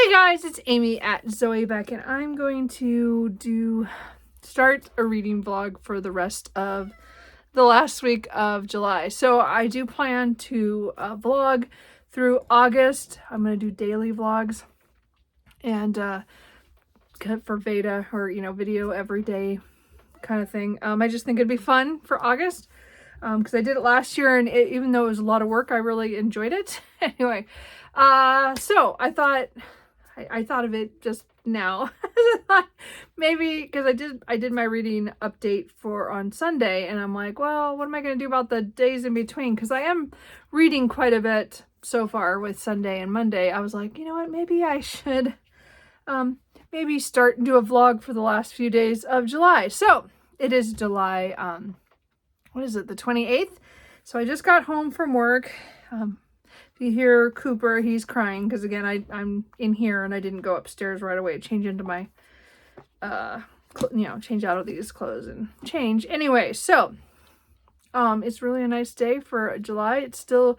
Hey guys, it's Amy at Zoe Beck, and I'm going to start a reading vlog for the rest of the last week of July. So I do plan to vlog through August. I'm going to do daily vlogs and for Veda, or video every day kind of thing. I just think it'd be fun for August because I did it last year, and even though it was a lot of work, I really enjoyed it. Anyway, so I thought of it just now. Maybe because I did my reading update for on Sunday, and I'm like, well, what am I going to do about the days in between? Because I am reading quite a bit so far with Sunday and Monday. I was like, you know what, maybe I should maybe start and do a vlog for the last few days of July. So it is July, what is it, the 28th? So I just got home from work. If you hear Cooper, he's crying because, again, I'm in here and I didn't go upstairs right away. Change into my, change out of these clothes and change. Anyway, so it's really a nice day for July. It's a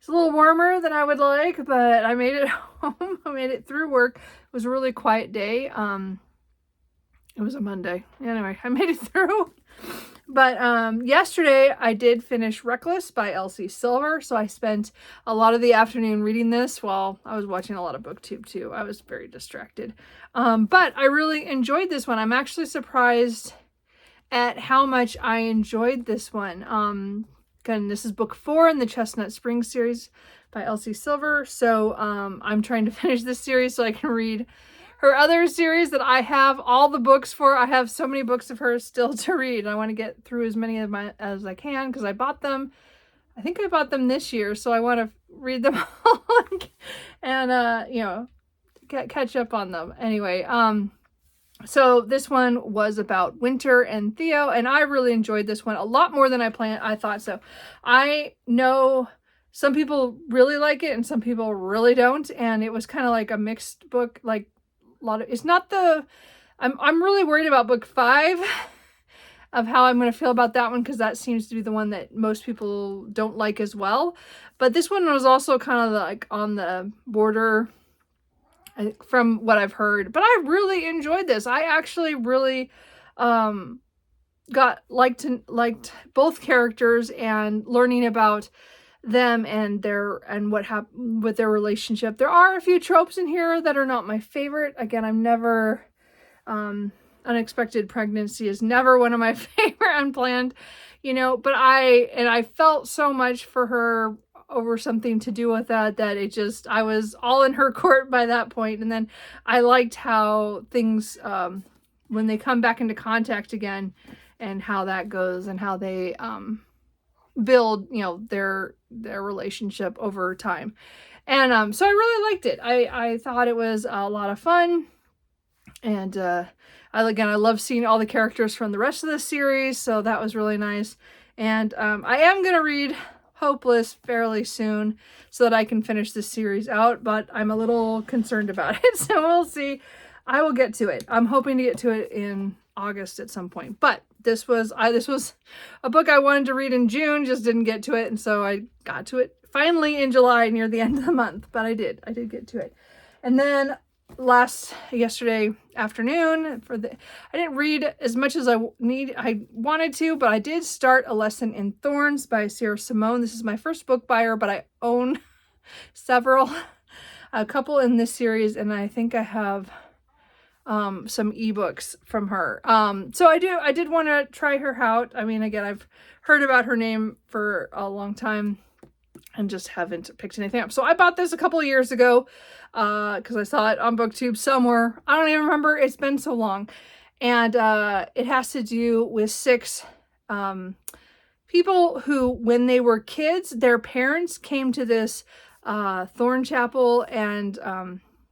little warmer than I would like, but I made it home. I made it through work. It was a really quiet day. It was a Monday. Anyway, I made it through. But yesterday I did finish Reckless by Elsie Silver, so I spent a lot of the afternoon reading this while I was watching a lot of BookTube too. I was very distracted. But I really enjoyed this one. I'm actually surprised at how much I enjoyed this one. Again, this is book 4 in the Chestnut Springs series by Elsie Silver. So I'm trying to finish this series so I can read her other series that I have all the books for. I have so many books of hers still to read. I want to get through as many of my as I can because I bought them. I think I bought them this year, so I want to read them all and catch up on them. Anyway, so this one was about Winter and Theo, and I really enjoyed this one a lot more than I thought so. I know some people really like it and some people really don't, and it was kind of like a mixed book, like it's not I'm really worried about book 5 of how I'm going to feel about that one, because that seems to be the one that most people don't like as well. But this one was also kind of like on the border from what I've heard. But I really enjoyed this. I actually really liked both characters and learning about them and what happened with their relationship. There are a few tropes in here that are not my favorite. Again, I'm never unexpected pregnancy is never one of my favorite unplanned, but I felt so much for her over something to do with that I was all in her court by that point. And then I liked how things when they come back into contact again and how that goes and how they build their relationship over time. And so I really liked it. I thought it was a lot of fun, and I love seeing all the characters from the rest of the series, so that was really nice. And I am gonna read Hopeless fairly soon so that I can finish this series out, but I'm a little concerned about it, so we'll see. I will get to it. I'm hoping to get to it in August at some point, but this was a book I wanted to read in June, just didn't get to it, and so I got to it finally in July near the end of the month. But I did get to it. And then yesterday afternoon I didn't read as much as I wanted to, but I did start A Lesson in Thorns by Sarah Simone. This is my first book by her, but I own a couple in this series, and I think I have some ebooks from her. So I did want to try her out. I mean, again, I've heard about her name for a long time and just haven't picked anything up. So I bought this a couple of years ago because I saw it on BookTube somewhere. I don't even remember. It's been so long. And it has to do with 6 people who, when they were kids, their parents came to this Thorn Chapel, and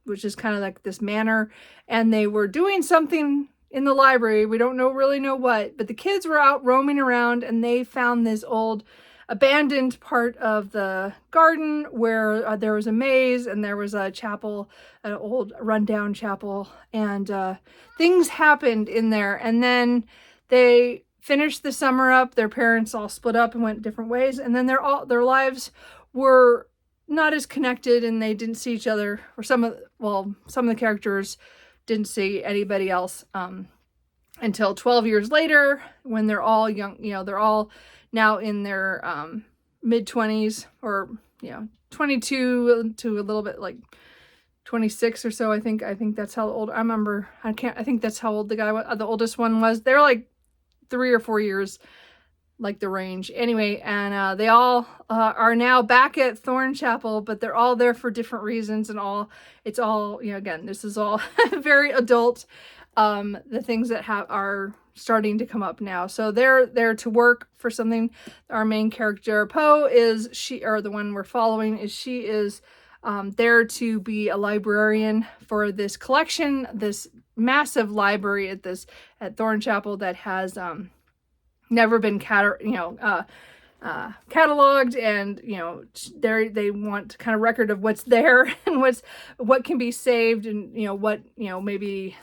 which is kind of like this manor, and they were doing something in the library. We don't really know what, but the kids were out roaming around, and they found this old abandoned part of the garden where there was a maze and there was a chapel, an old rundown chapel, and things happened in there. And then they finished the summer up. Their parents all split up and went different ways, and then their lives were not as connected, and they didn't see each other, or some of the characters didn't see anybody else until 12 years later, when they're all young, they're all now in their mid-20s, or 22 to a little bit like 26 or so. I think that's how old, I think that's how old the oldest one was. They're like 3 or 4 years, like the range. Anyway, and they all are now back at Thornchapel, but they're all there for different reasons, and it's all, again, this is all very adult, the things that are starting to come up now. So they're there to work for something. Our main character, Poe, the one we're following, she is there to be a librarian for this collection, this massive library at Thornchapel that has never been cataloged, and they want kind of record of what's there and what can be saved, and what maybe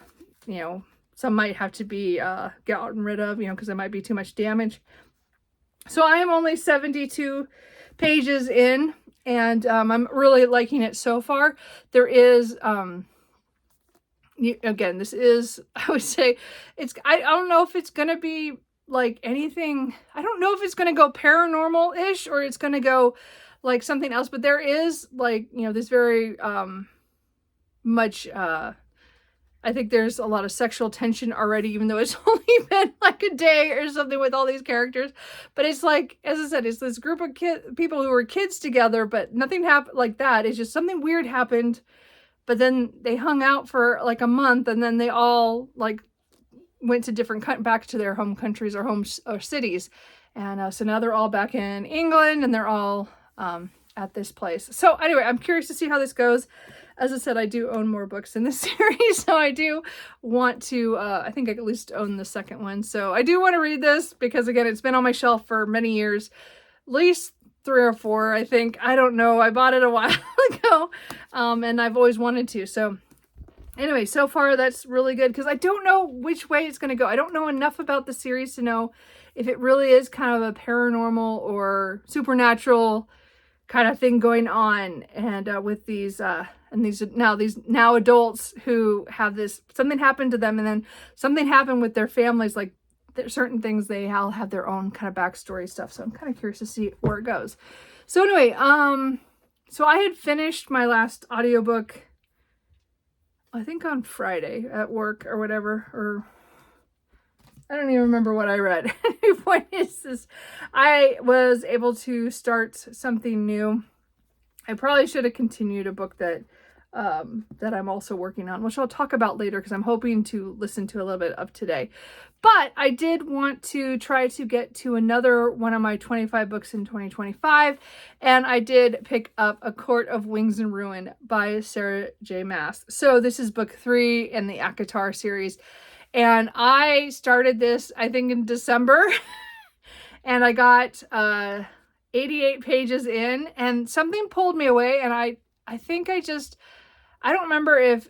some might have to be gotten rid of, because there might be too much damage. So I am only 72 pages in, and I'm really liking it so far. There is again, this is, I would say, I don't know if it's gonna be like anything. I don't know if it's gonna go paranormal-ish, or it's gonna go like something else, but there is, like, this very much I think there's a lot of sexual tension already, even though it's only been like a day or something with all these characters. But it's like, as I said, it's this group of people who were kids together, but nothing happened like that. It's just something weird happened, but then they hung out for like a month, and then they all like went to back to their home countries or or cities. And so now they're all back in England, and they're all at this place. So anyway, I'm curious to see how this goes. As I said, I do own more books in this series, so I do want to, I think I at least own the second one. So I do want to read this, because again, it's been on my shelf for many years, at least 3 or 4, I think. I don't know. I bought it a while ago, and I've always wanted to. So anyway, so far that's really good, because I don't know which way it's going to go. I don't know enough about the series to know if it really is kind of a paranormal or supernatural kind of thing going on, and with these now adults who have something happened to them, and then something happened with their families. Like, there's certain things, they all have their own kind of backstory stuff. So I'm kind of curious to see where it goes. So anyway, so I had finished my last audiobook, I think on Friday at work or whatever, or I don't even remember what I read. The point is this, I was able to start something new. I probably should have continued a book that I'm also working on, which I'll talk about later, because I'm hoping to listen to a little bit of today. But I did want to try to get to another one of my 25 books in 2025, and I did pick up A Court of Wings and Ruin by Sarah J. Maas. So this is book 3 in the ACOTAR series, and I started this, I think, in December, and I got 88 pages in, and something pulled me away, and I think I don't remember if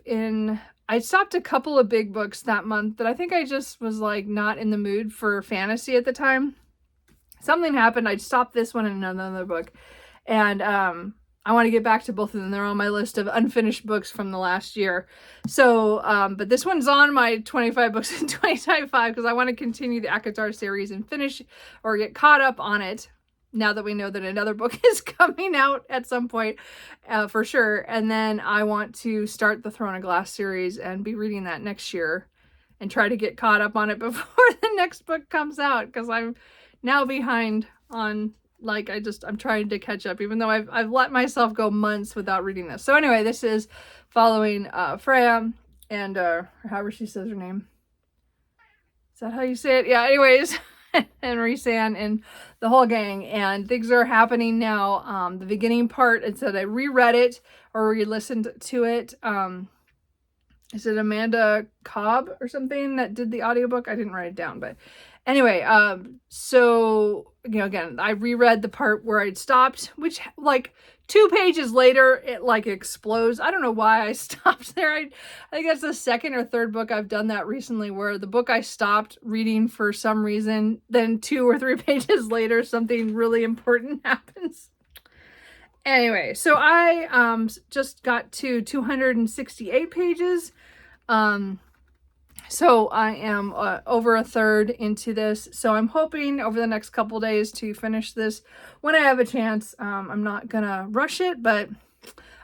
I stopped a couple of big books that month, that I think I just was like not in the mood for fantasy at the time. Something happened. I stopped this one and another book, and I want to get back to both of them. They're on my list of unfinished books from the last year. So, but this one's on my 25 books in 2025, because I want to continue the ACOTAR series and finish or get caught up on it, now that we know that another book is coming out at some point, for sure. And then I want to start the Throne of Glass series and be reading that next year, and try to get caught up on it before the next book comes out, because I'm now behind on, like, I'm trying to catch up, even though I've let myself go months without reading this. So anyway, this is following Freya and however she says her name. Is that how you say it? Yeah, anyways. And Rhysand and the whole gang, and things are happening now. The beginning part, it said I reread it or re-listened to it. Is it Amanda Cobb or something that did the audiobook? I didn't write it down, but anyway, so, again, I reread the part where I'd stopped, which, like, 2 pages later, it like explodes. I don't know why I stopped there. I think that's the second or third book I've done that recently, where the book I stopped reading for some reason, then 2 or 3 pages later, something really important happens. Anyway, so I just got to 268 pages. So I am over a third into this. So I'm hoping over the next couple days to finish this when I have a chance. I'm not gonna rush it, but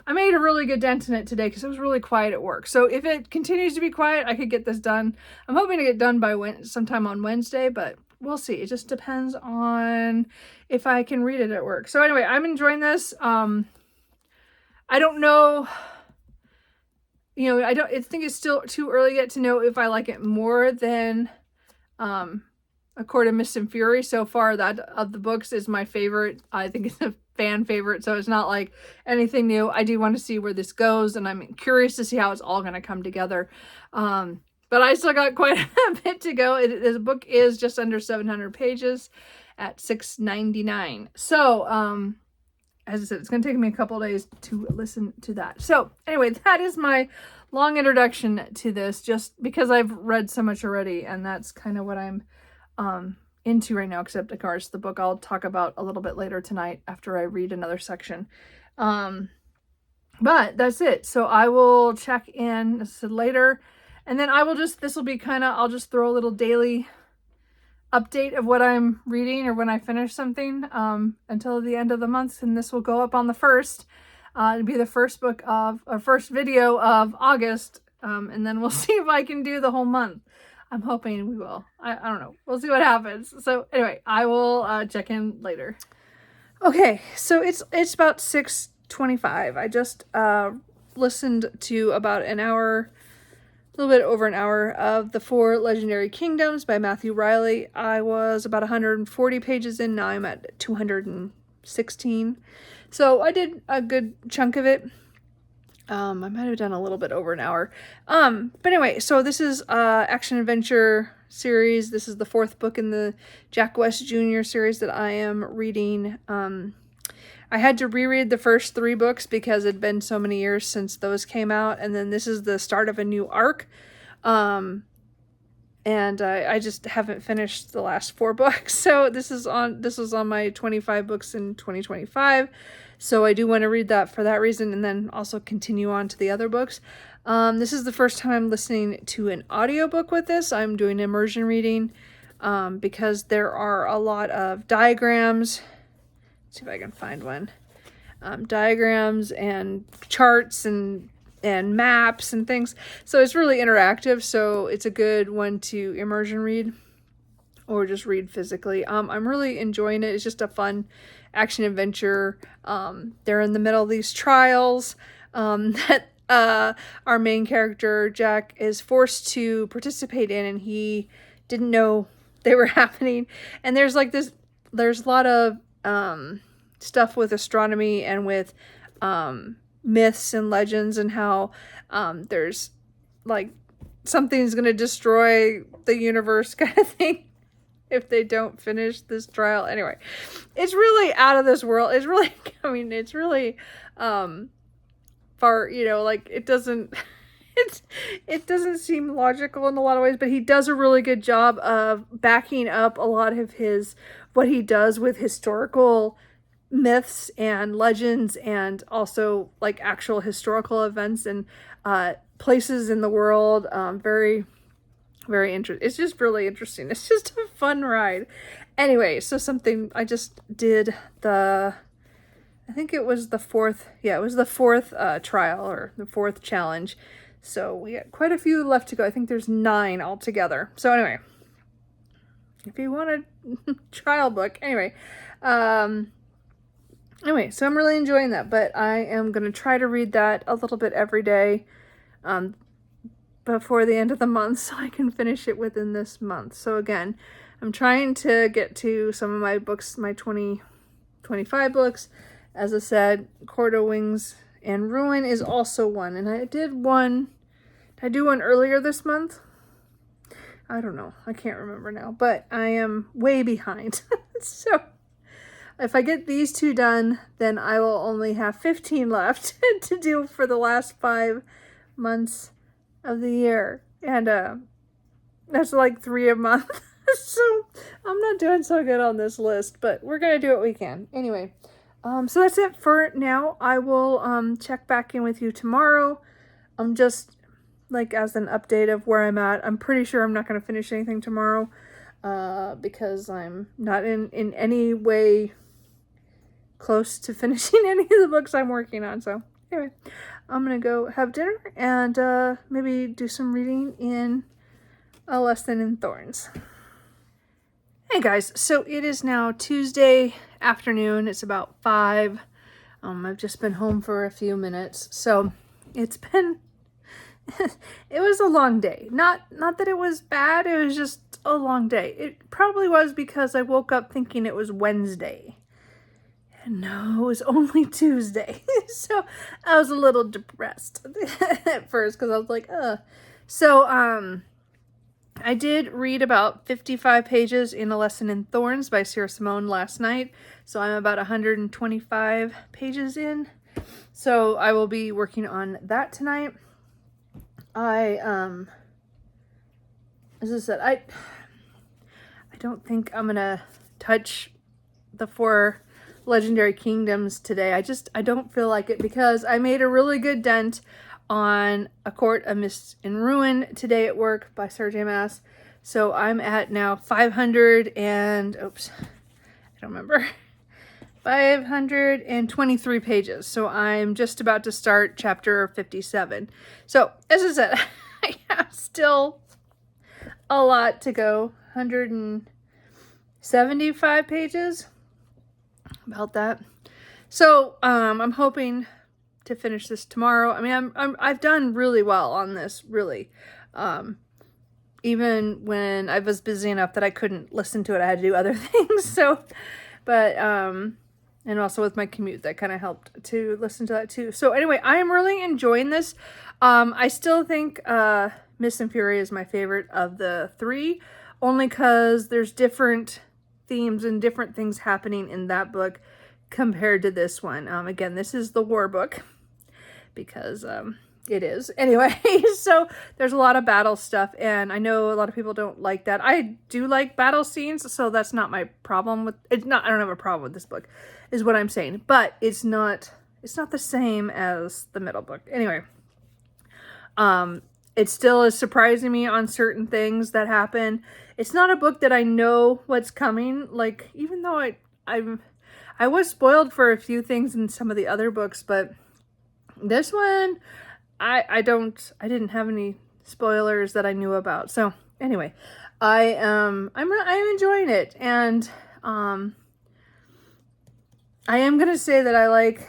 I made a really good dent in it today because it was really quiet at work. So if it continues to be quiet, I could get this done. I'm hoping to get done by sometime on Wednesday, but we'll see. It just depends on if I can read it at work. So anyway, I'm enjoying this. I don't know, I think it's still too early yet to know if I like it more than A Court of Mist and Fury. So far, that of the books is my favorite. I think it's a fan favorite, so it's not like anything new. I do want to see where this goes, and I'm curious to see how it's all going to come together. But I still got quite a bit to go. The book is just under 700 pages at $6.99. So, as I said, it's going to take me a couple days to listen to that. So anyway, that is my long introduction to this, just because I've read so much already, and that's kind of what I'm into right now, except of course the book I'll talk about a little bit later tonight after I read another section. But that's it. So I will check in, as I said, later, and then this will be I'll just throw a little daily update of what I'm reading or when I finish something until the end of the month, and this will go up on the 1st. It'll be the first video of August, and then we'll see if I can do the whole month. I'm hoping we will. I don't know. We'll see what happens. So anyway, I will check in later. Okay, so it's about 6:25. I just listened to about an hour, a little bit over an hour, of The Four Legendary Kingdoms by Matthew Reilly. I was about 140 pages in. Now I'm at 216. So I did a good chunk of it. I might have done a little bit over an hour. But anyway, so this is action adventure series. This is the 4th book in the Jack West Jr. series that I am reading. I had to reread the first 3 books because it had been so many years since those came out, and then this is the start of a new arc. And I just haven't finished the last 4 books. So this was on my 25 books in 2025. So I do want to read that for that reason, and then also continue on to the other books. This is the first time I'm listening to an audiobook with this. I'm doing immersion reading because there are a lot of diagrams. Let's see if I can find one. Diagrams and charts and maps and things. So it's really interactive, so it's a good one to immersion read or just read physically. I'm really enjoying it. It's just a fun action adventure. They're in the middle of these trials that our main character, Jack, is forced to participate in, and he didn't know they were happening. And there's a lot of stuff with astronomy and with myths and legends, and how there's like something's going to destroy the universe kind of thing if they don't finish this trial. Anyway, it's really out of this world. It's really, it's really far, like it doesn't seem logical in a lot of ways, but he does a really good job of backing up a lot of what he does with historical myths and legends, and also like actual historical events and places in the world. Very, very interesting. It's just really interesting. It's just a fun ride. Anyway, so I just did I think it was the 4th. Yeah, it was the 4th trial, or the 4th challenge. So we got quite a few left to go. I think there's 9 altogether. So anyway, if you want a trial book, anyway, so I'm really enjoying that, but I am going to try to read that a little bit every day before the end of the month, so I can finish it within this month. So again, I'm trying to get to some of my books, my 2025 books. As I said, Court of Wings and Ruin is also one, and I did one earlier this month? I don't know. I can't remember now, but I am way behind. So if I get these 2 done, then I will only have 15 left to do for the last 5 months of the year. And that's like 3 a month. So I'm not doing so good on this list, but we're going to do what we can. Anyway, So that's it for now. I will check back in with you tomorrow. Just like as an update of where I'm at. I'm pretty sure I'm not going to finish anything tomorrow because I'm not in any way close to finishing any of the books I'm working on. So anyway, I'm going to go have dinner and maybe do some reading in A Lesson in Thorns. Hey guys, so it is now Tuesday afternoon. It's about 5. I've just been home for a few minutes. So it's been, it was a long day. Not that it was bad, it was just a long day. It probably was because I woke up thinking it was Wednesday. And no, it was only Tuesday. So I was a little depressed at first because I was like, ugh. So, I did read about 55 pages in A Lesson in Thorns by Sierra Simone last night. So I'm about 125 pages in. So I will be working on that tonight. As I said, I don't think I'm going to touch the 4 Legendary Kingdoms today. I don't feel like it because I made a really good dent on A Court of Mist and Ruin today at work by Sarah J. Maas. So I'm at now 500 and, oops, I don't remember, 523 pages. So I'm just about to start chapter 57. So as I said, I have still a lot to go, 175 pages, about that. So I'm hoping to finish this tomorrow. I mean, I've done really well on this, really. Even when I was busy enough that I couldn't listen to it, I had to do other things. So, but and also with my commute, that kind of helped to listen to that too. So anyway, I am really enjoying this. I still think Mist and Fury is my favorite of the 3, only because there's different themes and different things happening in that book compared to this one. Again, this is the war book because it is. Anyway, so there's a lot of battle stuff, and I know a lot of people don't like that. I do like battle scenes, so that's not my problem with it's not I don't have a problem with this book, is what I'm saying. But it's not the same as the middle book. Anyway, it still is surprising me on certain things that happen. It's not a book that I know what's coming. Like, even though I was spoiled for a few things in some of the other books, but this one, I didn't have any spoilers that I knew about. So anyway, I'm enjoying it, and I am gonna say that I like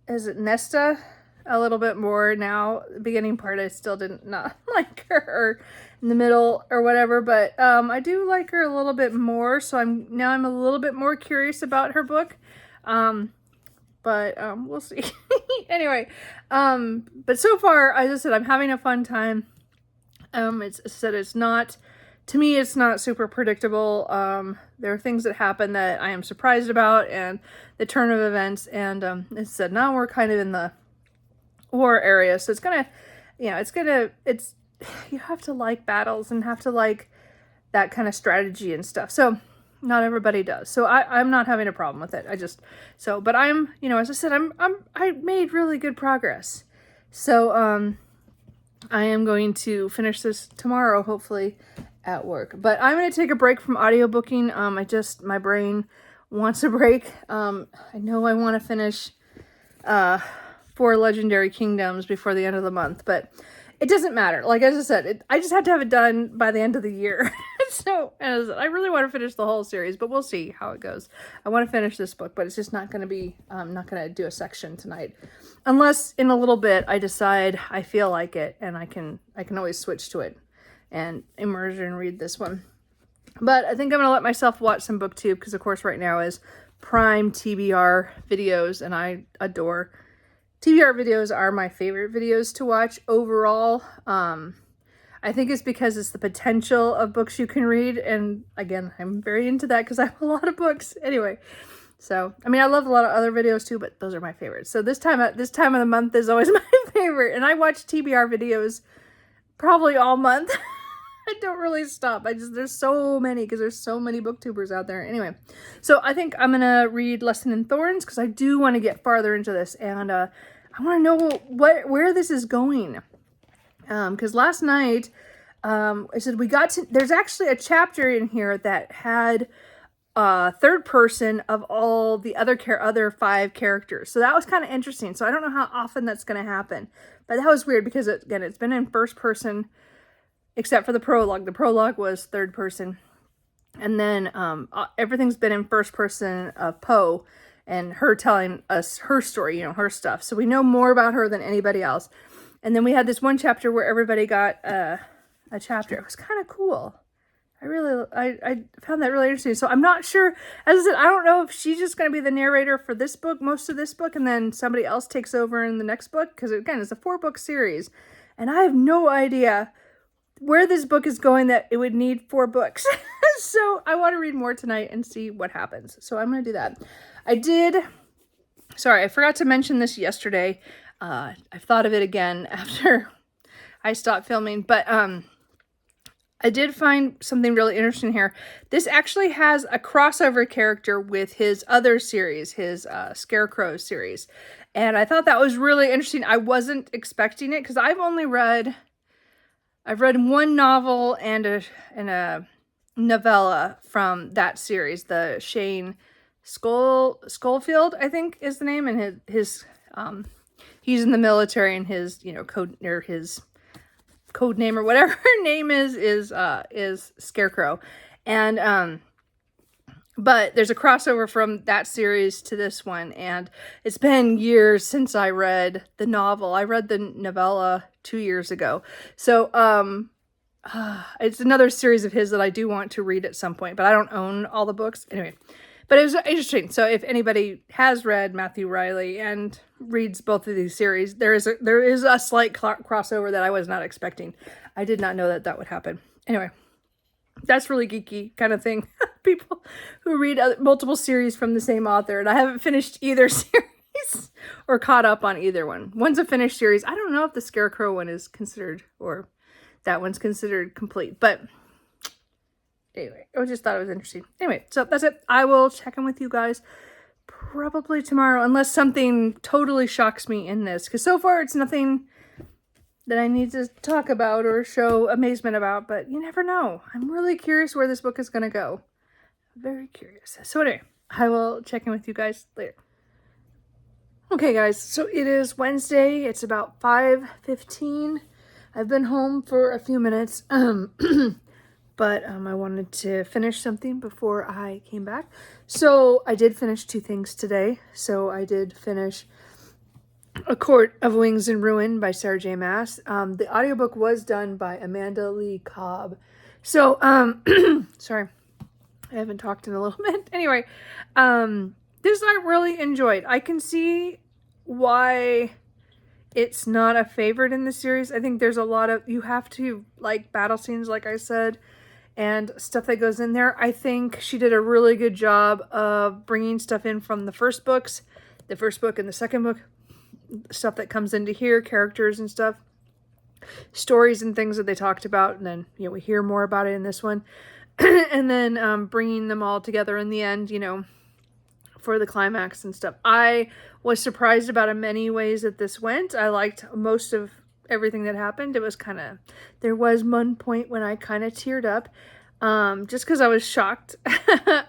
is it Nesta a little bit more now. The beginning part I still didn't not like her, or in the middle or whatever, but I do like her a little bit more, so I'm a little bit more curious about her book. But we'll see. Anyway, but so far, as I said, I'm having a fun time. It's not, to me, it's not super predictable. There are things that happen that I am surprised about, and the turn of events, and it said now we're kind of in the war area, so it's gonna, you have to like battles and have to like that kind of strategy and stuff. So not everybody does. So I'm not having a problem with it. But I'm, as I said, I made really good progress. So, I am going to finish this tomorrow, hopefully at work, but I'm going to take a break from audiobooking. My brain wants a break. I know I want to finish, 4 Legendary Kingdoms before the end of the month, but it doesn't matter. Like, as I said, I just had to have it done by the end of the year. So, as I really want to finish the whole series, but we'll see how it goes. I want to finish this book, but it's just not going to be, I'm not going to do a section tonight. Unless in a little bit I decide I feel like it, and I can always switch to it and immersion read this one. But I think I'm going to let myself watch some BookTube, because of course right now is prime TBR videos, and I adore TBR videos. Are my favorite videos to watch overall. I think it's because it's the potential of books you can read, and again, I'm very into that because I have a lot of books. Anyway, so I mean, I love a lot of other videos too, but those are my favorites. So this time of the month is always my favorite, and I watch TBR videos probably all month. I don't really stop. There's so many, because there's so many booktubers out there. Anyway, so I think I'm gonna read Lesson in Thorns, because I do want to get farther into this, and I want to know where this is going. Because last night, I said there's actually a chapter in here that had third person of all the other 5 characters. So that was kind of interesting. So I don't know how often that's going to happen, but that was weird because again, it's been in first person, except for the prologue. The prologue was third person. And then everything's been in first person of Poe and her telling us her story, her stuff. So we know more about her than anybody else. And then we had this one chapter where everybody got a chapter. It was kind of cool. I found that really interesting. So I'm not sure, as I said, I don't know if she's just going to be the narrator for this book, most of this book, and then somebody else takes over in the next book. Because again, it's a 4-book series. And I have no idea where this book is going that it would need 4 books. So I want to read more tonight and see what happens. So I'm going to do that. Sorry, I forgot to mention this yesterday. I've thought of it again after I stopped filming, but I did find something really interesting here. This actually has a crossover character with his other series, his Scarecrow series. And I thought that was really interesting. I wasn't expecting it because I've read one novel and a novella from that series. The Shane Schofield, I think is the name, and his he's in the military, and his code name or whatever her name is Scarecrow. And but there's a crossover from that series to this one, and it's been years since I read the novel. I read the novella 2 years ago. So it's another series of his that I do want to read at some point, but I don't own all the books anyway. But it was interesting. So if anybody has read Matthew Riley and reads both of these series, there is a slight crossover that I was not expecting. I did not know that would happen. Anyway, that's really geeky kind of thing. People who read multiple series from the same author, and I haven't finished either series or caught up on either one. One's a finished series. I don't know if the Scarecrow one is considered, or that one's considered complete, but anyway, I just thought it was interesting. Anyway, so that's it. I will check in with you guys probably tomorrow, unless something totally shocks me in this. Because so far, it's nothing that I need to talk about or show amazement about. But you never know. I'm really curious where this book is going to go. Very curious. So anyway, I will check in with you guys later. Okay, guys. So it is Wednesday. It's about 5:15. I've been home for a few minutes. But I wanted to finish something before I came back. So I did finish 2 things today. So I did finish A Court of Wings and Ruin by Sarah J. Maas. The audiobook was done by Amanda Lee Cobb. So, sorry, I haven't talked in a little bit. Anyway, this I really enjoyed. I can see why it's not a favorite in the series. I think there's a lot of, you have to like battle scenes, like I said, and stuff that goes in there. I think she did a really good job of bringing stuff in from the first book and the second book, stuff that comes into here, characters and stuff, stories and things that they talked about, and then we hear more about it in this one. And then bringing them all together in the end, for the climax and stuff. I was surprised about in many ways that this went. I liked most of everything that happened. It was there was one point when I kind of teared up, just because I was shocked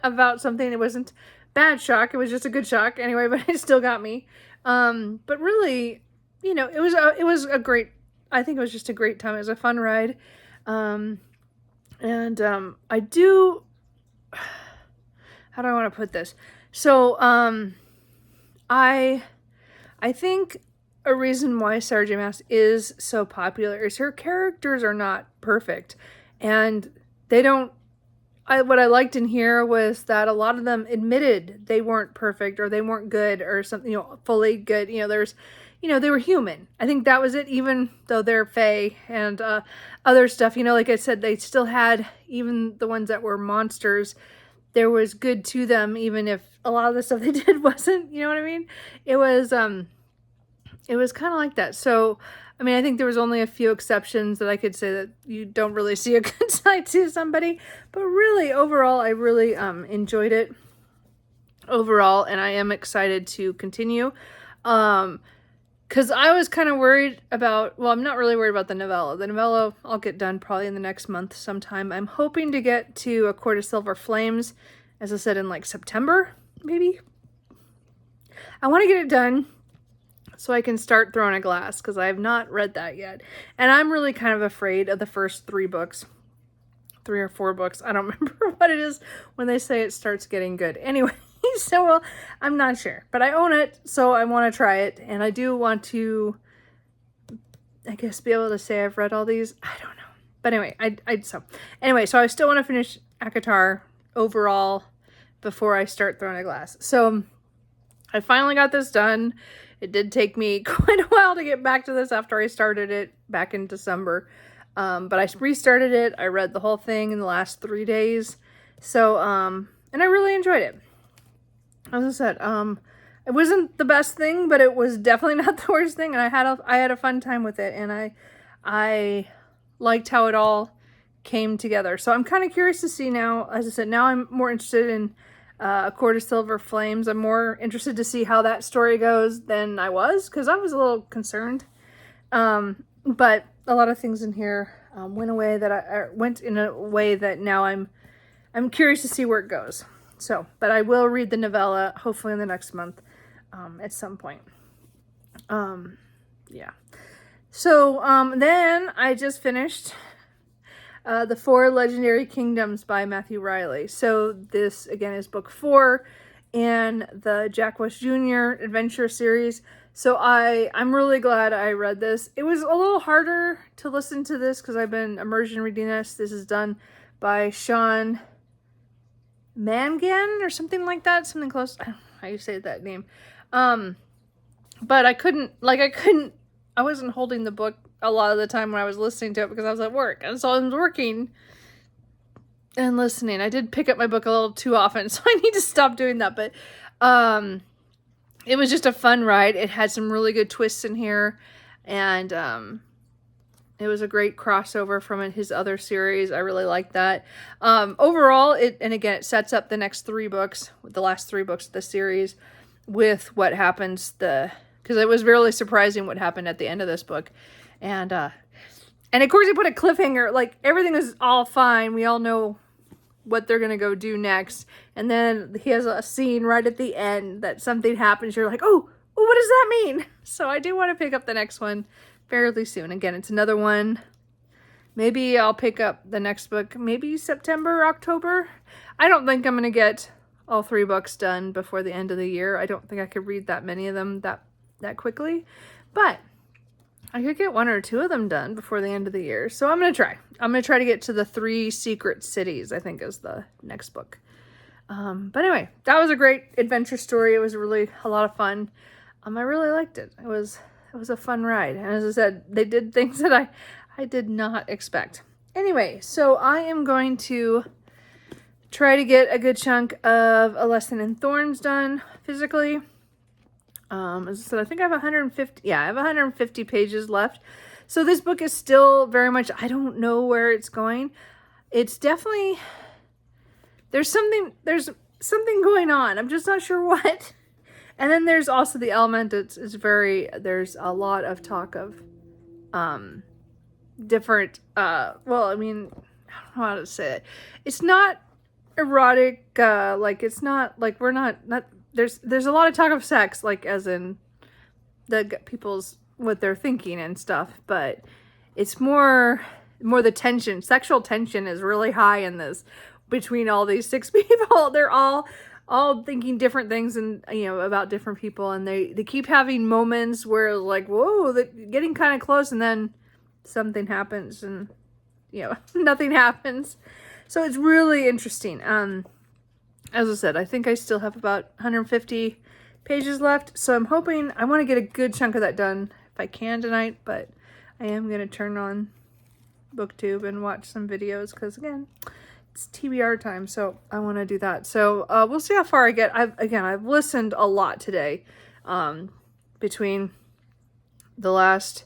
about something. It wasn't bad shock, it was just a good shock anyway, but it still got me. But really, it was a great, I think it was just a great time. It was a fun ride. I do, how do I want to put this? So, I think a reason why Sarah J. Maas is so popular is her characters are not perfect, and they don't, what I liked in here was that a lot of them admitted they weren't perfect, or they weren't good, or something, fully good. There's, they were human. I think that was it, even though they're fae and other stuff, like I said, they still had, even the ones that were monsters, there was good to them, even if a lot of the stuff they did wasn't, you know what I mean? It it was kind of like that. So, I mean, I think there was only a few exceptions that I could say that you don't really see a good side to somebody, but really overall, I really enjoyed it overall, and I am excited to continue. Because I was kind of worried about, well, I'm not really worried about the novella. The novella I'll get done probably in the next month sometime. I'm hoping to get to A Court of Silver Flames, as I said, in like September, maybe. I want to get it done so I can start Throne of Glass, because I have not read that yet. And I'm really kind of afraid of the first 3 books. 3 or 4 books. I don't remember what it is when they say it starts getting good. Anyway. So, well, I'm not sure, but I own it, so I want to try it, and I do want to, I guess, be able to say I've read all these. I don't know, but anyway, so I still want to finish ACOTAR overall before I start Throne of Glass. So I finally got this done. It did take me quite a while to get back to this after I started it back in December, but I restarted it. I read the whole thing in the last 3 days, so and I really enjoyed it. As I said, it wasn't the best thing, but it was definitely not the worst thing, and I had a fun time with it, and I liked how it all came together. So I'm kind of curious to see now. As I said, now I'm more interested in A Court of Silver Flames. I'm more interested to see how that story goes than I was, because I was a little concerned. But a lot of things in here went in a way that now I'm curious to see where it goes. So, but I will read the novella hopefully in the next month at some point. Yeah. So, then I just finished The 4 Legendary Kingdoms by Matthew Reilly. So this, again, is book 4 in the Jack West Jr. adventure series. So I'm really glad I read this. It was a little harder to listen to this because I've been immersion reading this. This is done by Sean Mangan or something like that, something close. I don't know how you say that name. But I wasn't holding the book a lot of the time when I was listening to it because I was at work, and so I was working and listening. I did pick up my book a little too often, so I need to stop doing that. But it was just a fun ride. It had some really good twists in here, and it was a great crossover from his other series. I really liked that. Overall, it sets up the next 3 books, the last 3 books of the series, with what happens because it was really surprising what happened at the end of this book. And of course he put a cliffhanger, like everything was all fine. We all know what they're going to go do next. And then he has a scene right at the end that something happens. You're like, oh, what does that mean? So I do want to pick up the next one fairly soon. Again, it's another one. Maybe I'll pick up the next book, maybe September, October. I don't think I'm going to get all 3 books done before the end of the year. I don't think I could read that many of them that quickly, but I could get 1 or 2 of them done before the end of the year. So I'm going to try. I'm going to try to get to the 3 Secret Cities, I think is the next book. But anyway, that was a great adventure story. It was really a lot of fun. I really liked it. It was a fun ride. And as I said, they did things that I did not expect. Anyway, so I am going to try to get a good chunk of A Lesson in Thorns done physically. As I said, I think I have 150. Yeah, I have 150 pages left. So this book is still very much, I don't know where it's going. It's definitely, there's something going on. I'm just not sure what. And then there's also the element that's there's a lot of talk of different, well, I mean, I don't know how to say it. It's not erotic, like it's not, like we're not there's a lot of talk of sex, like as in people's, what they're thinking and stuff, but it's more the tension. Sexual tension is really high in this between all these 6 people. They're all thinking different things and, about different people, and they keep having moments where like, whoa, they're getting kind of close, and then something happens and nothing happens. So it's really interesting. As I said, I think I still have about 150 pages left, so I'm hoping, I want to get a good chunk of that done if I can tonight, but I am going to turn on BookTube and watch some videos because, again, it's TBR time, so I want to do that. So we'll see how far I get. I've listened a lot today, between the last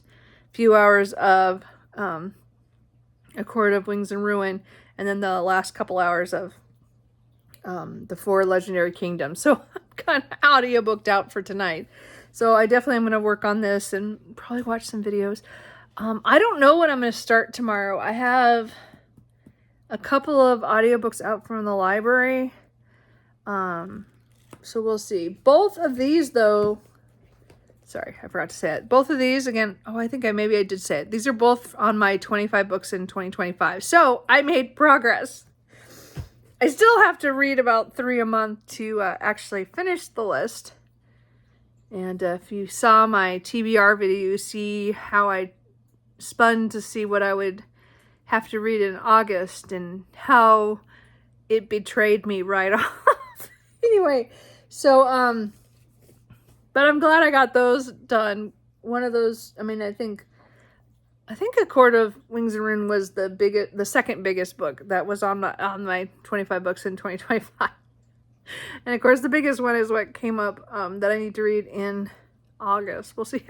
few hours of A Court of Wings and Ruin, and then the last couple hours of the 4 Legendary Kingdoms. So I'm kind of audiobooked out for tonight. So I definitely am going to work on this and probably watch some videos. I don't know what I'm going to start tomorrow. I have a couple of audiobooks out from the library. So we'll see. Both of these, though, sorry, I forgot to say it. Both of these, again, oh, I think maybe I did say it. These are both on my 25 books in 2025. So I made progress. I still have to read about 3 a month to actually finish the list. And if you saw my TBR video, you see how I spun to see what I would have to read in August and how it betrayed me right off. Anyway, so, but I'm glad I got those done. One of those, I mean, I think A Court of Wings and Ruin was the second biggest book that was on my 25 books in 2025. And of course, the biggest one is what came up that I need to read in August. We'll see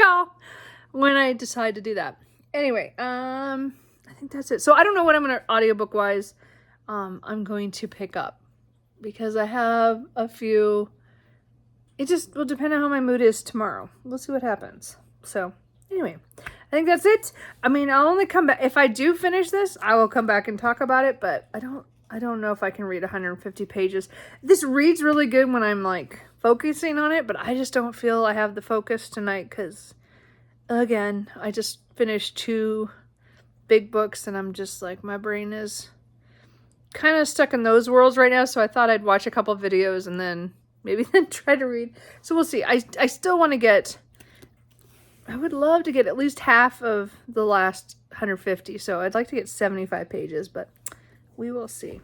when I decide to do that. Anyway, I think that's it. So I don't know what I'm going to audiobook wise I'm going to pick up, because I have a few. It just will depend on how my mood is tomorrow. We'll see what happens. So anyway, I think that's it. I mean, I'll only come back if I do finish this. I will come back and talk about it, but I don't know if I can read 150 pages. This reads really good when I'm like focusing on it, but I just don't feel I have the focus tonight because, again, I just finished 2 big books and I'm just like, my brain is kind of stuck in those worlds right now. So I thought I'd watch a couple videos and then maybe then try to read. So we'll see. I still want to get, I would love to get at least half of the last 150. So I'd like to get 75 pages, but we will see.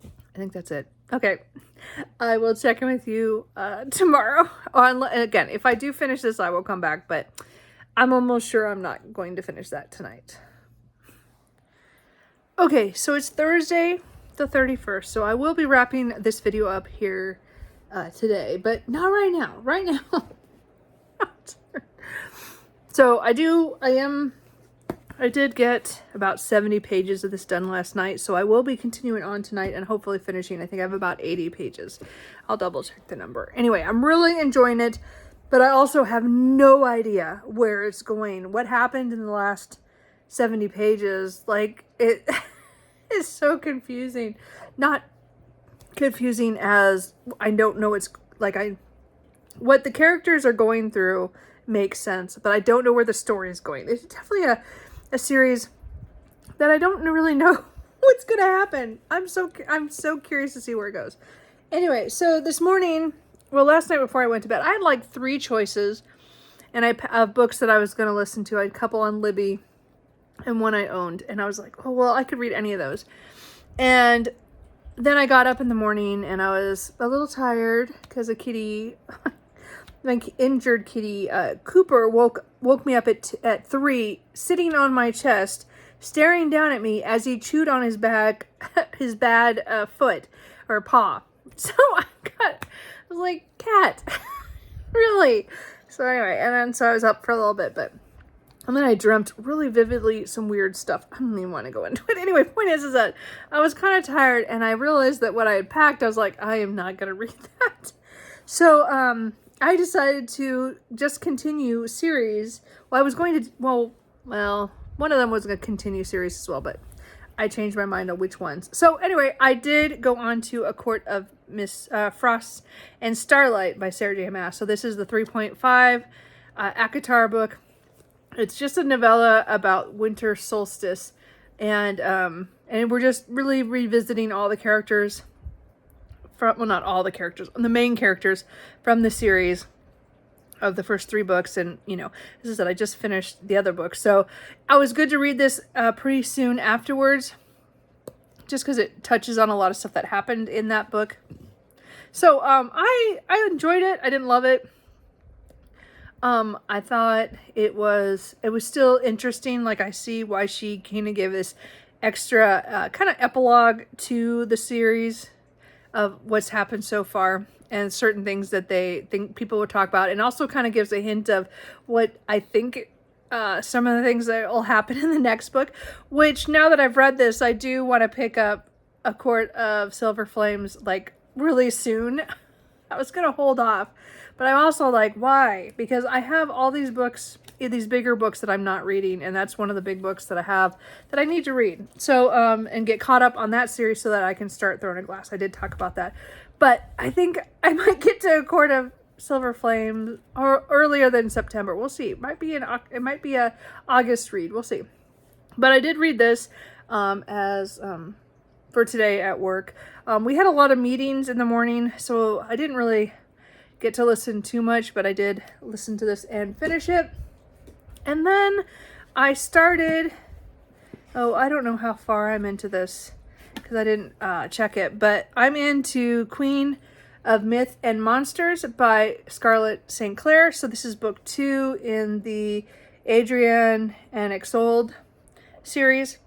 I think that's it. Okay. I will check in with you tomorrow. Again, if I do finish this, I will come back, but I'm almost sure I'm not going to finish that tonight. Okay, so it's Thursday the 31st, so I will be wrapping this video up here today, but not right now. Right now. So I did get about 70 pages of this done last night, so I will be continuing on tonight and hopefully finishing. I think I have about 80 pages. I'll double check the number. Anyway, I'm really enjoying it, but I also have no idea where it's going. What happened in the last 70 pages? Like, it is so confusing. Not confusing as I don't know what the characters are going through makes sense, but I don't know where the story is going. It's definitely a series that I don't really know what's gonna happen. I'm so curious to see where it goes. Anyway, so this morning, well, last night before I went to bed, I had like 3 choices of books that I was gonna listen to. I had a couple on Libby and one I owned, and I was like, oh well, I could read any of those. And then I got up in the morning and I was a little tired because a kitty, my injured kitty, Cooper, woke me up at 3, sitting on my chest, staring down at me as he chewed on his bad foot or paw. So I was like, cat, really? So anyway, so I was up for a little bit, and then I dreamt really vividly some weird stuff. I don't even want to go into it. Anyway, point is that I was kind of tired and I realized that what I had packed, I was like, I am not going to read that. So, I decided to just continue series. Well, I was going to, well, one of them was going to continue series as well, but I changed my mind on which ones. So anyway, I did go on to A Court of Miss Frost and Starlight by Sarah J. Maas. So this is the 3.5 ACOTAR book. It's just a novella about winter solstice, and we're just really revisiting all the characters not all the characters, the main characters from the series of the first 3 books. And, as I said, I just finished the other book. So I was good to read this pretty soon afterwards, just because it touches on a lot of stuff that happened in that book. So I enjoyed it. I didn't love it. I thought it was still interesting. Like, I see why she kind of gave this extra kind of epilogue to the series of what's happened so far and certain things that they think people would talk about, and also kind of gives a hint of what I think some of the things that will happen in the next book, which now that I've read this, I do want to pick up A Court of Silver Flames like really soon. I was going to hold off, but I'm also like, why? Because I have all these books, these bigger books that I'm not reading, and that's one of the big books that I have that I need to read. So, and get caught up on that series so that I can start Throne of Glass. I did talk about that. But I think I might get to A Court of Silver Flames or earlier than September. We'll see. It might be a August read. We'll see. But I did read this for today at work. We had a lot of meetings in the morning, so I didn't really get to listen too much, but I did listen to this and finish it. And then I started, I don't know how far I'm into this because I didn't check it, but I'm into Queen of Myth and Monsters by Scarlett St. Clair. So this is book 2 in the Adrienne and Isolde series.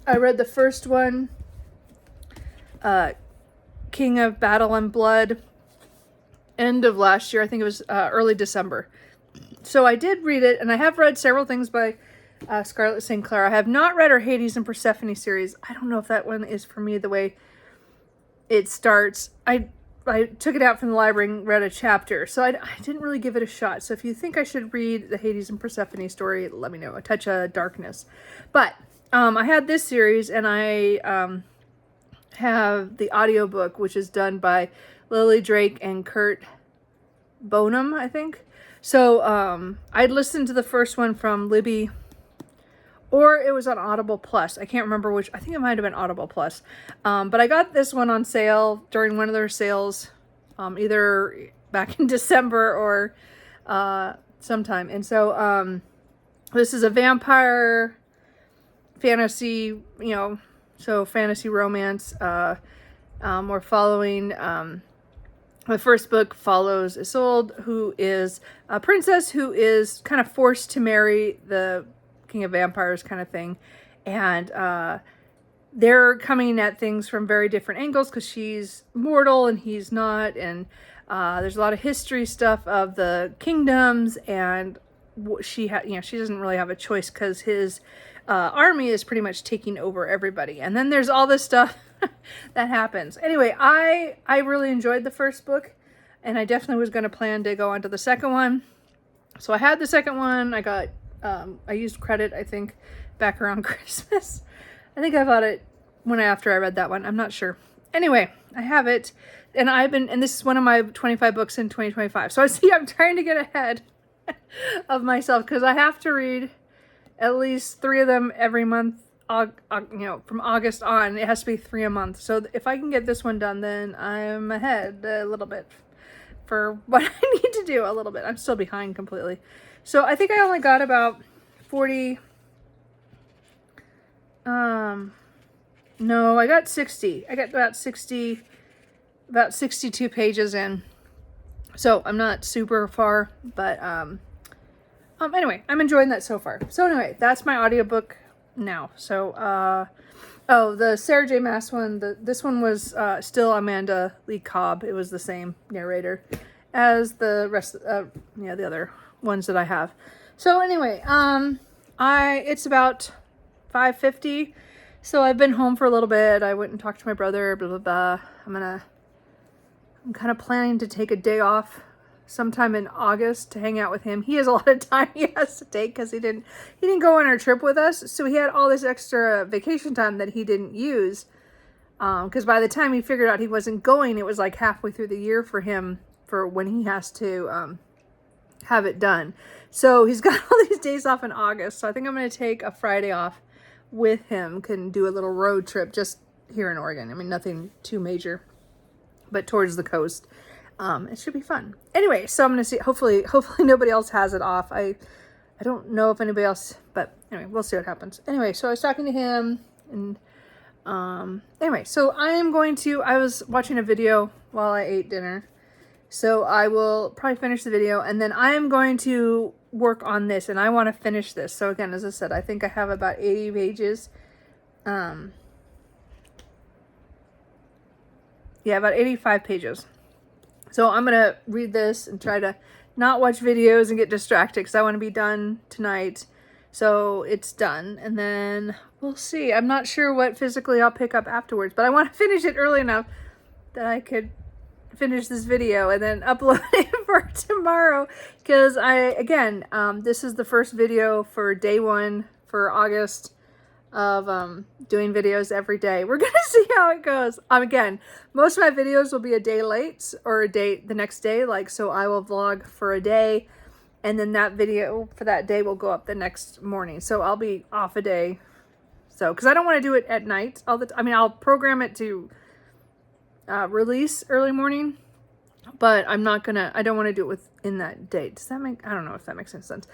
I read the first one, King of Battle and Blood, end of last year. I think it was early December. So I did read it, and I have read several things by Scarlett St. Clair. I have not read her Hades and Persephone series. I don't know if that one is for me the way it starts. I took it out from the library and read a chapter, so I didn't really give it a shot. So if you think I should read the Hades and Persephone story, let me know. A Touch of Darkness. But I had this series, and I have the audiobook, which is done by Lily Drake and Kurt Bonham, I think. So I'd listened to the first one from Libby, or it was on Audible Plus. I can't remember which. I think it might have been Audible Plus. But I got this one on sale during one of their sales, either back in December or sometime. And so this is a vampire fantasy, so fantasy romance. We're following, the first book follows Isolde, who is a princess who is kind of forced to marry the King of Vampires kind of thing. And they're coming at things from very different angles because she's mortal and he's not. And there's a lot of history stuff of the kingdoms, and she doesn't really have a choice because his army is pretty much taking over everybody. And then there's all this stuff that happens. Anyway, I really enjoyed the first book, and I definitely was going to plan to go on to the second one. So I had the second one. I got I used credit, I think, back around Christmas. I think I bought it after I read that one. I'm not sure. Anyway, I have it, and this is one of my 25 books in 2025. So I see I'm trying to get ahead of myself because I have to read at least 3 of them every month. From August on, it has to be 3 a month. So if I can get this one done, then I'm ahead a little bit for what I need to do a little bit. I'm still behind completely. So I think I only got about 40. No, I got 60. I got about 62 pages in. So I'm not super far, but anyway, I'm enjoying that so far. So anyway, that's my audiobook now. So the Sarah J. Maas one, this one was still Amanda Lee Cobb. It was the same narrator as the rest of the other ones that I have. So anyway, it's about 5:50. So I've been home for a little bit. I went and talked to my brother, blah blah blah. I'm kind of planning to take a day off sometime in August to hang out with him. He has a lot of time he has to take because he didn't go on our trip with us. So he had all this extra vacation time that he didn't use. Because by the time he figured out he wasn't going, it was like halfway through the year for him for when he has to have it done. So he's got all these days off in August. So I think I'm going to take a Friday off with him, can do a little road trip just here in Oregon. I mean, nothing too major, but towards the coast. It should be fun. Anyway, so I'm going to see, hopefully nobody else has it off. I don't know if anybody else, but anyway, we'll see what happens. Anyway, so I was talking to him, and anyway, so I was watching a video while I ate dinner. So I will probably finish the video, and then I am going to work on this, and I want to finish this. So again, as I said, I think I have about 80 pages. Yeah, about 85 pages. So I'm going to read this and try to not watch videos and get distracted because I want to be done tonight. So it's done, and then we'll see. I'm not sure what physically I'll pick up afterwards, but I want to finish it early enough that I could finish this video and then upload it for tomorrow, because this is the first video for day 1 for August of doing videos every day. We're gonna see how it goes. Again, most of my videos will be a day late or the next day, like, so I will vlog for a day, and then that video for that day will go up the next morning. So I'll be off a day. So, because I don't want to do it at night all the time. I mean, I'll program it to release early morning, but I don't want to do it within that date. Does that make, I don't know if that makes any sense.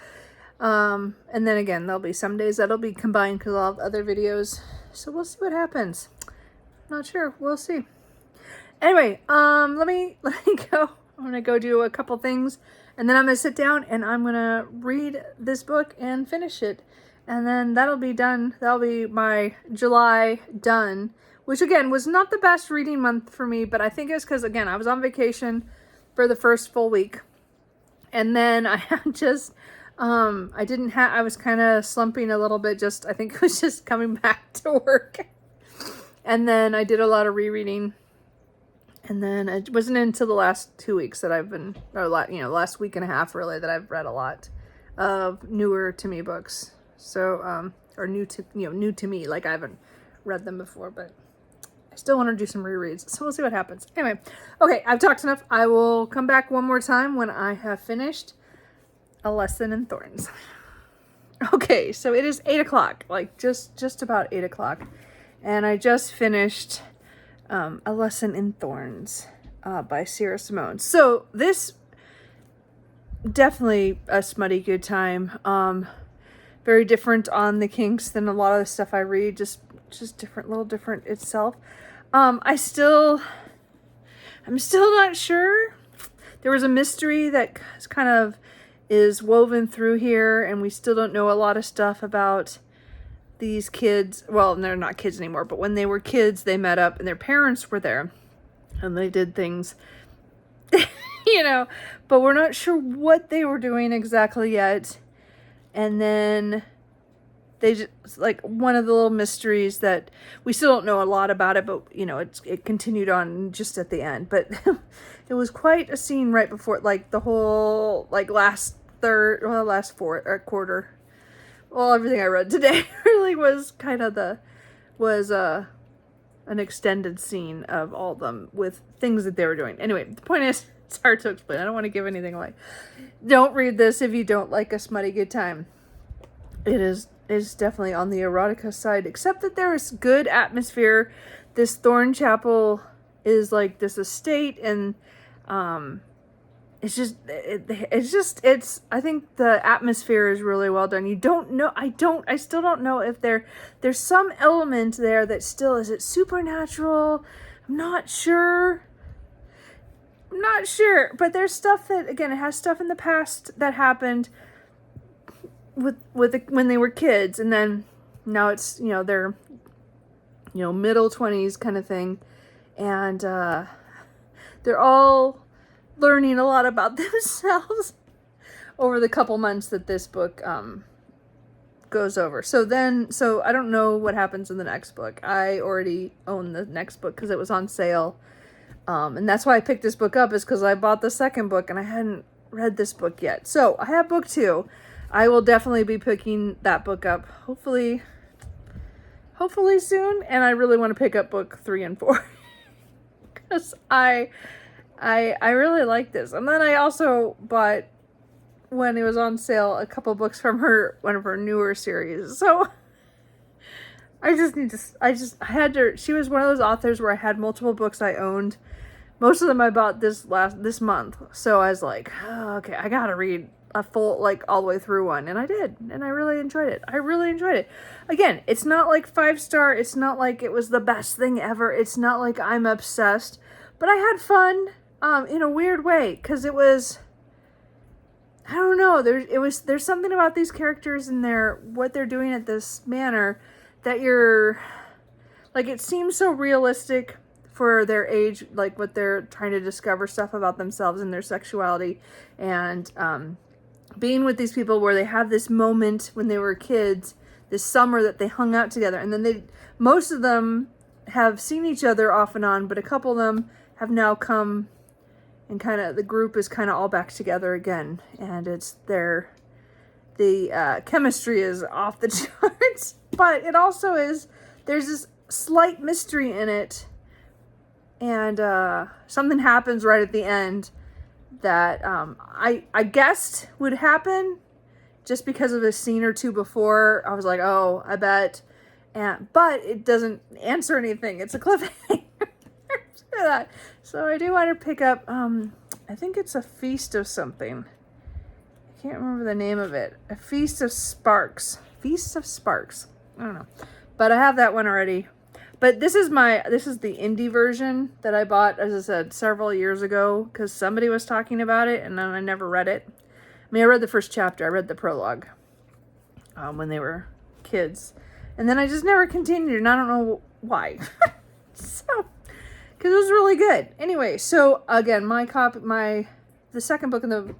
And then again, there'll be some days that'll be combined because I'll have other videos. So we'll see what happens. Not sure. We'll see. Anyway, let me go. I'm going to go do a couple things, and then I'm going to sit down and I'm going to read this book and finish it. And then that'll be done. That'll be my July done, which again was not the best reading month for me, but I think it's because, again, I was on vacation for the first full week. And then I just, I was kind of slumping a little bit, I think it was just coming back to work. And then I did a lot of rereading. And then it wasn't until the last 2 weeks that I've been, last week and a half really, that I've read a lot of newer to me books. So, or new to me, like I haven't read them before, but I still want to do some rereads. So we'll see what happens. Anyway, okay, I've talked enough. I will come back one more time when I have finished A Lesson in Thorns. Okay, so it is 8 o'clock, like just about 8 o'clock. And I just finished A Lesson in Thorns by Sierra Simone. So this, definitely a smutty good time. Very different on the kinks than a lot of the stuff I read. Just different, little different itself. I'm still not sure. There was a mystery that kind of is woven through here, and we still don't know a lot of stuff about these kids. Well, they're not kids anymore, but when they were kids, they met up and their parents were there and they did things, but we're not sure what they were doing exactly yet. And then they just, like, one of the little mysteries that we still don't know a lot about it, but it continued on just at the end. But it was quite a scene right before, like, the whole, like, last quarter. Well, everything I read today really was kind of an extended scene of all of them with things that they were doing. Anyway, the point is, it's hard to explain. I don't want to give anything away. Don't read this if you don't like a smutty good time. It is definitely on the erotica side, except that there is good atmosphere. This Thorn Chapel is like this estate, and I think the atmosphere is really well done. I still don't know if there's some element there that still, is it supernatural? I'm not sure, but there's stuff that, again, it has stuff in the past that happened when they were kids, and then now it's, they're, middle 20s kind of thing, and they're all learning a lot about themselves over the couple months that this book goes over. So I don't know what happens in the next book. I already own the next book because it was on sale. And that's why I picked this book up, is because I bought the second book and I hadn't read this book yet. So I have book 2. I will definitely be picking that book up, hopefully soon. And I really want to pick up book 3 and 4 because I really like this. And then I also bought, when it was on sale, a couple books from one of her newer series. So she was one of those authors where I had multiple books I owned. Most of them I bought this month. So I was like, oh, okay, I gotta read a full, like, all the way through one. And I did. And I really enjoyed it. Again, it's not like 5-star. It's not like it was the best thing ever. It's not like I'm obsessed. But I had fun, in a weird way. Because it was, I don't know. There's something about these characters and what they're doing at this manor that you're, like, it seems so realistic for their age, like what they're trying to discover stuff about themselves and their sexuality, and being with these people where they have this moment when they were kids, this summer that they hung out together, and then most of them have seen each other off and on, but a couple of them have now come and kind of, the group is kind of all back together again, and it's the chemistry is off the charts, but it also is, there's this slight mystery in it, and something happens right at the end that I guessed would happen just because of a scene or two before. I was like, oh, I bet. But it doesn't answer anything. It's a cliffhanger. That. So I do want to pick up, I think it's a Feast of something. I can't remember the name of it. A Feast of Sparks. Feast of Sparks. I don't know. But I have that one already. But this is the indie version that I bought, as I said, several years ago, because somebody was talking about it, and then I never read it. I mean, I read the first chapter. I read the prologue when they were kids. And then I just never continued, and I don't know why. So, because it was really good. Anyway, so again, the second book in the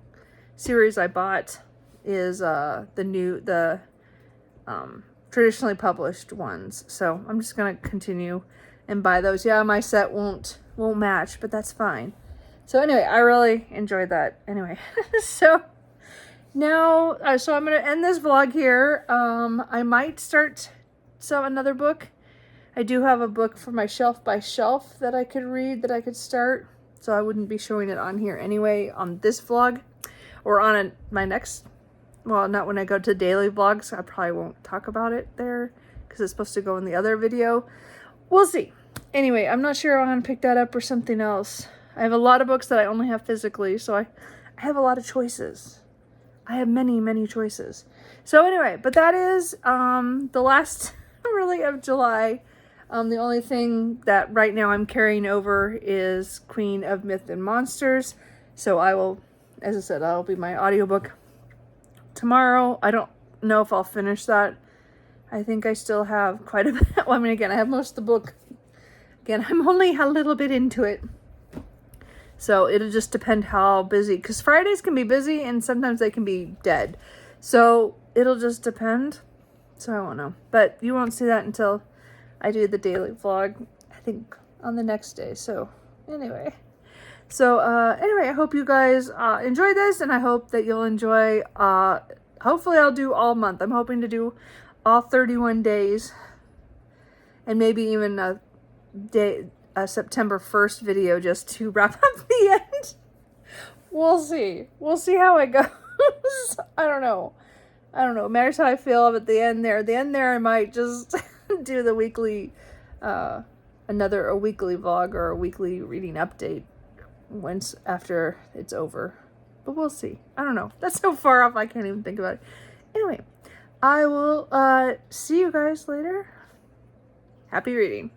series I bought is the traditionally published ones. So I'm just gonna continue and buy those. Yeah, my set won't match, but that's fine. So anyway, I really enjoyed that. Anyway, so now, so I'm gonna end this vlog here. I might start another book. I do have a book for my shelf by shelf that I could read, that I could start. So I wouldn't be showing it on here anyway on this vlog, or on my next. Well, not when I go to daily vlogs. I probably won't talk about it there because it's supposed to go in the other video. We'll see. Anyway, I'm not sure if I'm going to pick that up or something else. I have a lot of books that I only have physically, so I have a lot of choices. I have many, many choices. So anyway, but that is the last really of July. The only thing that right now I'm carrying over is Queen of Myth and Monsters. So I will, as I said, that'll be my audiobook tomorrow. I don't know if I'll finish that. I think I still have quite a bit. Well, I mean, again, I have most of the book. Again, I'm only a little bit into it. So it'll just depend how busy, because Fridays can be busy and sometimes they can be dead. So it'll just depend. So I won't know. But you won't see that until I do the daily vlog, I think on the next day. So anyway. So anyway, I hope you guys enjoy this, and I hope that you'll enjoy, hopefully I'll do all month. I'm hoping to do all 31 days, and maybe even a September 1st video just to wrap up the end. We'll see. We'll see how it goes. I don't know. It matters how I feel at the end there. At the end there, I might just do the weekly, a weekly vlog or a weekly reading update once after it's over. But we'll see. I don't know. That's so far off I can't even think about it. Anyway, I will see you guys later. Happy reading.